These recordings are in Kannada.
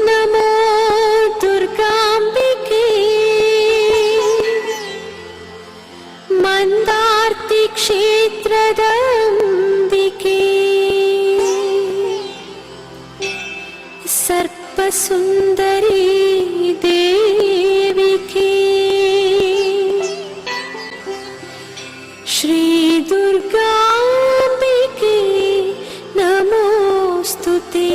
ನಮೋ ದುರ್ಗಾಂಬಿಕೆ ಮಂದಾರ್ತಿ ಕ್ಷೇತ್ರದ ಅಂಬಿಕೆ ಸರ್ಪಸುಂದರಿ ದೇವಿಕೆ ಶ್ರೀ ದುರ್ಗಾಂಬಿಕೆ ನಮೋಸ್ತುತೇ.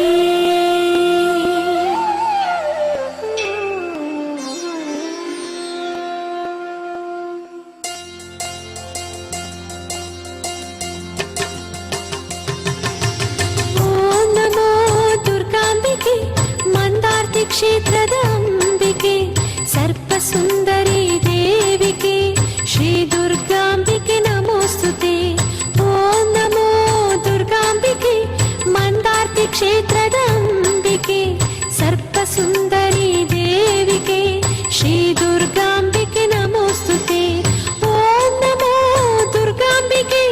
ಕ್ಷೇತ್ರದ ಅಂಬಿಕೆ ಸರ್ಪಸುಂದರಿ ದೇವಿಕೆ ಶ್ರೀ ದುರ್ಗಾಂಬಿಕೆ ನಮೋಸ್ತುತೆ. ಓಂ ನಮೋ ದುರ್ಗಾಂಬಿಕೆ ಮಂದಾರ್ತಿ ಕ್ಷೇತ್ರದ ಅಂಬಿಕೆ ಸರ್ಪಸುಂದರಿ ದೇವಿಕೆ ಶ್ರೀ ದುರ್ಗಾಂಬಿಕೆ ನಮೋಸ್ತುತೆ. ಓಂ ನಮೋ ದುರ್ಗಾಂಬಿಕೆ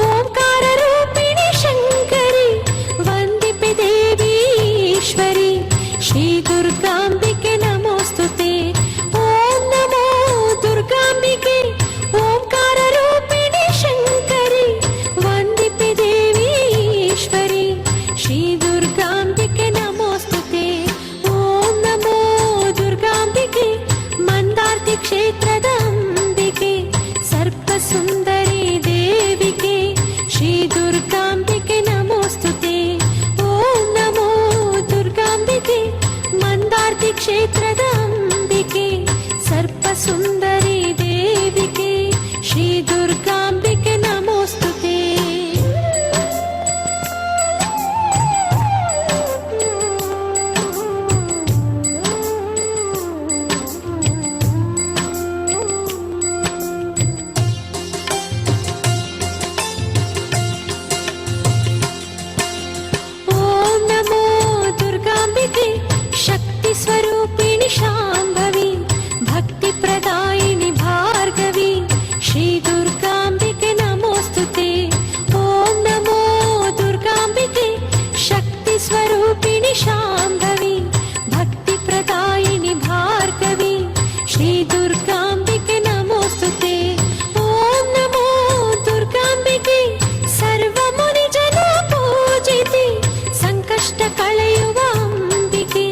ಓಂಕಾರ ರೂಪಿಣಿ ಶಂಕರಿ ವಂದಿಪೆ ದೇವಿ ಈಶ್ವರಿ ಶ್ರೀ ದುರ್ಗಾಂಬಿಕೆ ನಮೋಸ್ತುತೆ. ಓಂ ನಮೋ ದುರ್ಗಾಂಬಿಕೆ ಓಂಕಾರ ರೂಪಿಣಿ ಶಂಕರಿ ವಂದಿಪೆ ದೇವಿ ಈಶ್ವರಿ ಶ್ರೀ ದುರ್ಗಾಂಬಿಕೆ ನಮೋಸ್ತುತೆ. ಓಂ ನಮೋ ದುರ್ಗಾಂಬಿಕೆ ಮಂದಾರ್ತಿ ಕ್ಷೇತ್ರದ ಅಂಬಿಕೆ ಸರ್ಪಸುಂದರಿ ದೇವಿಕೆ ಶ್ರೀ ದುರ್ಗಾಂಬಿಕೆ ನಮೋಸ್ತುತೆ. ಓಂ ನಮೋ ದುರ್ಗಾಂಬಿಕೆ ಮಂದಾರ್ತಿ ಕ್ಷೇತ್ರದ ಅಂಬಿಕೆ ಸರ್ಪಸುಂದರಿ ದೇವಿಕೆ ಶ್ರೀ ದುರ್ಗಾಂಬಿಕೆ ನಮೋಸ್ತುತೆ. ಓಂ ನಮೋ ದುರ್ಗಾಂಬಿಕೆ ಶಕ್ತಿ ಸ್ವರೂಪಿಣಿ ಶಾಂಭವಿ ಭಕ್ತಿ ಪ್ರದಾಯಿನಿ ಭಾರ್ಗವಿ ಶ್ರೀ ದುರ್ಗಾಂಬಿಕೆ ನಮೋಸ್ತುತೆ. ಓಂ ನಮೋ ದುರ್ಗಾಂಬಿಕೆ ಶಕ್ತಿ ಸ್ವರೂಪಿಣಿ ಶಾಂಭವಿ ಭಕ್ತಿ ಪ್ರದಾಯಿನಿ ಭಾರ್ಗವಿ ಶ್ರೀ ದುರ್ಗಾಂಬಿಕೆ ನಮೋಸ್ತುತೆ. ಓಂ ನಮೋ ದುರ್ಗಾಂಬಿಕೆ ಸರ್ವ ಮುನಿ ಜನ ಪೂಜಿತಿ ಸಂಕಷ್ಟ ಕಳೆಯುವ ಅಂಬಿಕೆ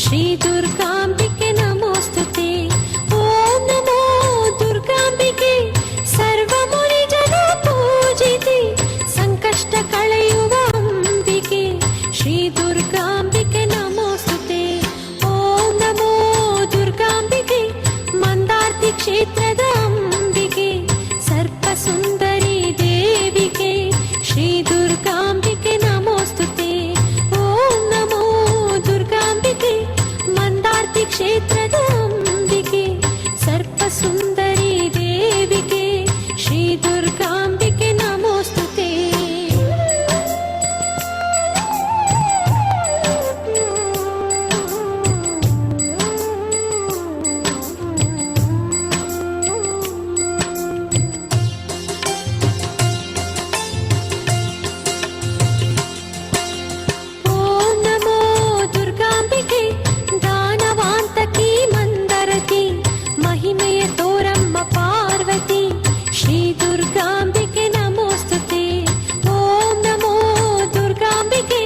ಶ್ರೀ ದುರ್ಗಾಂಬಿಕೆ ನಮೋಸ್ತುತೆ. ಓಂ ನಮೋ ದುರ್ಗಾಂಬಿಕೆ ಸರ್ವ ಮುನಿ ಜನ ಪೂಜಿತಿ ಸಂಕಷ್ಟ ಕಳೆಯುವ ಅಂಬಿಕೆ ಶ್ರೀ ದುರ್ಗಾಂಬಿಕೆ ನಮೋಸ್ತುತೆ. ಓಂ ನಮೋ ದುರ್ಗಾಂಬಿಕೆ ಮಂದಾರ್ತಿ ಕ್ಷೇತ್ರದ ಅಂಬಿಕೆ ಸರ್ಪಸುಂದರಿ ದೇವಿಕೆ ಶ್ರೀ ದುರ್ಗಾಂಬಿಕೆ ನಮೋಸ್ತುತೆ. ಓಂ ನಮೋ ದುರ್ಗಾಂಬಿಕೆ ಮಂದಾರ್ತಿ ಕ್ಷೇತ್ರದ ಅಂಬಿಕೆ ಸರ್ಪಸುಂದರಿ ದೇವಿಕೆ ಶ್ರೀ ದುರ್ಗಾಂಬಿಕೆ ನಮೋಸ್ತುತೆ. ಓಂ ನಮೋ ದುರ್ಗಾಂಬಿಕೆ ದಾನವಾಂತಕಿ ಮಂದರತಿ ಮಹಿಮೆಯ ತೋರಮ್ಮ ಪಾರ್ವತಿ ಶ್ರೀ ದುರ್ಗಾಂಬಿಕೆ ನಮೋಸ್ತುತೆ. ಓಂ ನಮೋ ದುರ್ಗಾಂಬಿಕೆ